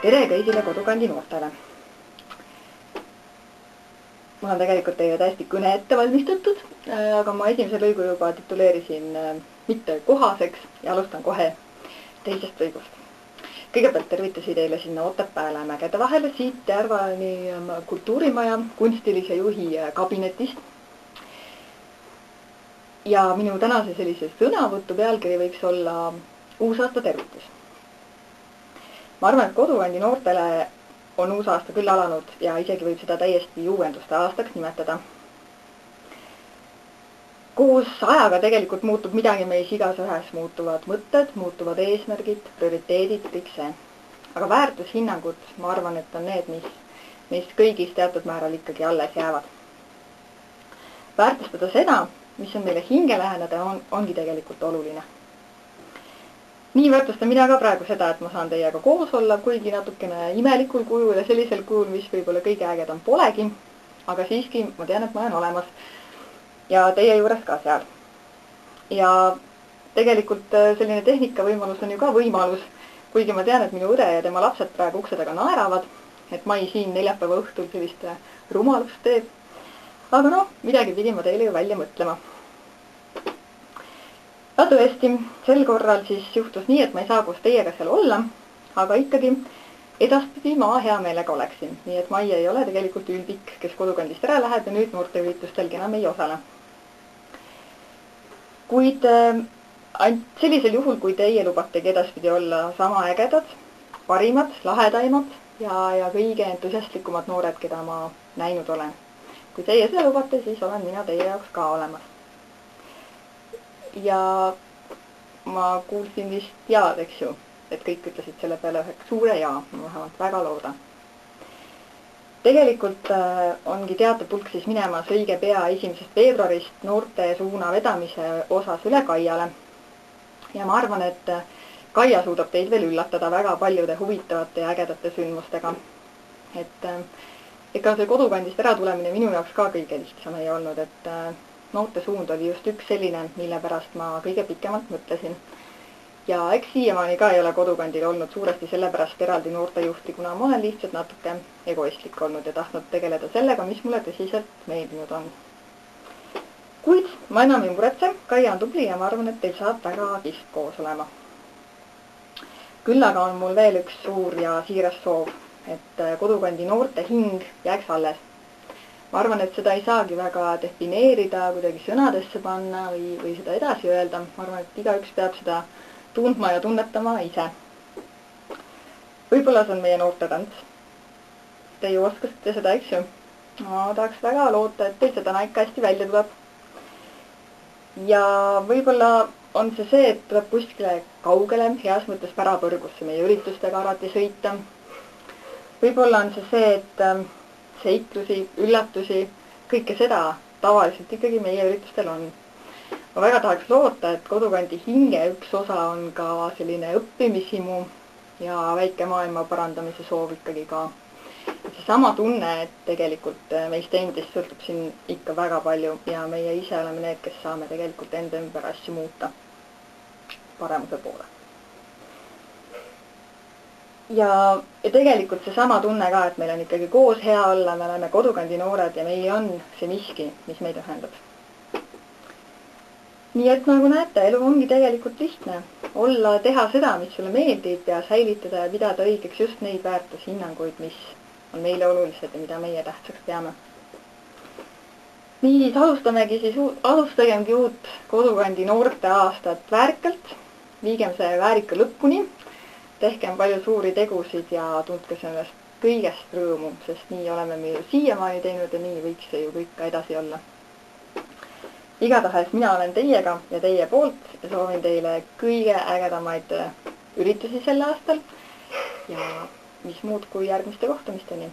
Tere kõigile Kodukandi noortele! Mul on tegelikult teile täiesti kõne ette valmistatud, aga ma esimese lõigu juba tituleerisin mitte kohaseks ja alustan kohe teisest lõigust. Kõigepealt tervitusi teile sinna Otepääle mägede vahele siit Järvani kultuurimaja kunstilise juhi kabinetist. Ja minu tänase sellise sõnavõttu pealkiri võiks olla uusaasta tervitus. Ma arvan, et Kodukandi noortele on uus aasta küll alanud ja isegi võib seda täiesti uuenduste aastaks nimetada. Koos ajaga tegelikult muutub midagi meis igas ühes, muutuvad mõtted, muutuvad eesmärgid, prioriteedid, kõik see. Aga väärtushinnangud, ma arvan, et on need, mis kõigis teatud määral ikkagi alles jäävad. Väärtustada seda, mis on meile hinge läheneda, ongi tegelikult oluline. Nii väärtustan mina ka praegu seda, et ma saan teiega koos olla, kuigi natukene imelikul kujul ja sellisel kujul, mis võib-olla kõige ägedam polegi, aga siiski ma tean, et ma olen olemas ja teie juures ka seal. Ja tegelikult selline tehnika võimalus on ju ka võimalus, kuigi ma tean, et minu õde ja tema lapsed praegu ukse taga naeravad, et Mai siin neljapäeva õhtul sellist rumalust teeb. Aga midagi pidi ma teile ju välja mõtlema. Ja tõesti, sel korral siis juhtus nii, et ma ei saa koos teiega seal olla, aga ikkagi edaspidi ma hea meelega oleksin. Nii et Mai ei ole tegelikult ülbik, kes Kodukandist ära läheb ja nüüd noorteüritustelgi enam ei osale. Kuid sellisel juhul, kui teie lubategi edaspidi olla sama ägedad, parimad, lahedaimad ja kõige entusiastlikumad noored, keda ma näinud olen. Kui teie seda lubate, siis olen mina teie jaoks ka olemas. Ja ma kuulsin vist jaad, eks ju, et kõik ütlesid selle peale ühe suure jaa, ma vähemalt väga loodan. Tegelikult ongi teatepulk siis minemas õige pea 1. veebruarist noorte suuna vedamise osas üle Kaiale. Ja ma arvan, et Kaia suudab teid veel üllatada väga paljude huvitavate ja ägedate sündmustega. Et ega see Kodukandist ära tulemine minu jaoks ka kõige lihtsam ei olnud, et noorte suund oli just üks selline, mille pärast ma kõige pikemalt mõtlesin. Ja eks siiamaani ka ei ole Kodukandil olnud suuresti sellepärast eraldi noortejuhti, kuna ma olen lihtsalt natuke egoistlik olnud ja tahtnud tegeleda sellega, mis mulle tõsiselt meeldinud on. Kuid ma enam ei muretse, Kaia on tubli ja ma arvan, et teil saab väga kihvt koos olema. Küll aga on mul veel üks suur ja siiras soov, et Kodukandi noorte hing jääks alles. Ma arvan, et seda ei saagi väga defineerida, kuidagi sõnadesse panna või seda edasi öelda. Ma arvan, et igaüks peab seda tundma ja tunnetama ise. Võib-olla see on meie noorte tants. Te ju oskasite seda, eks ju? Ma tahaks väga loota, et teil seda ikka hästi välja tuleb. Ja võib-olla on see, et tuleb kuskile kaugele, heas mõttes pärapõrgusse meie üritustega alati sõita. Võib-olla on see, et seiklusi, üllatusi, kõike seda tavaliselt ikkagi meie üritustel on. Ma väga tahaks loota, et Kodukandi hinge üks osa on ka selline õppimishimu ja väike maailma parandamise soov ikkagi ka. Et see sama tunne, et tegelikult meist endist sõltub siin ikka väga palju ja meie ise oleme need, kes saame tegelikult enda ümber asju muuta paremuse poole. Ja tegelikult see sama tunne ka, et meil on ikkagi koos hea olla, me oleme Kodukandi noored ja meil on see miski, mis meid ühendab. Nii et nagu näete, elu ongi tegelikult lihtne. Olla, teha seda, mis sulle meeldib ja säilitada ja pidada õigeks just neid väärtushinnanguid, mis on meile olulised ja mida meie tähtsaks peame. Nii alustagemgi uut Kodukandi noorte aastat väärikalt, viigem see väärika lõpuni. Tehkem palju suuri tegusid ja tundke sellest kõigest rõõmu, sest nii oleme me ju siiamaani teinud ja nii võiks see ju kõik ka edasi olla. Igatahes mina olen teiega ja teie poolt ja soovin teile kõige ägedamaid üritusi sel aastal ja mis muud kui järgmiste kohtumisteni.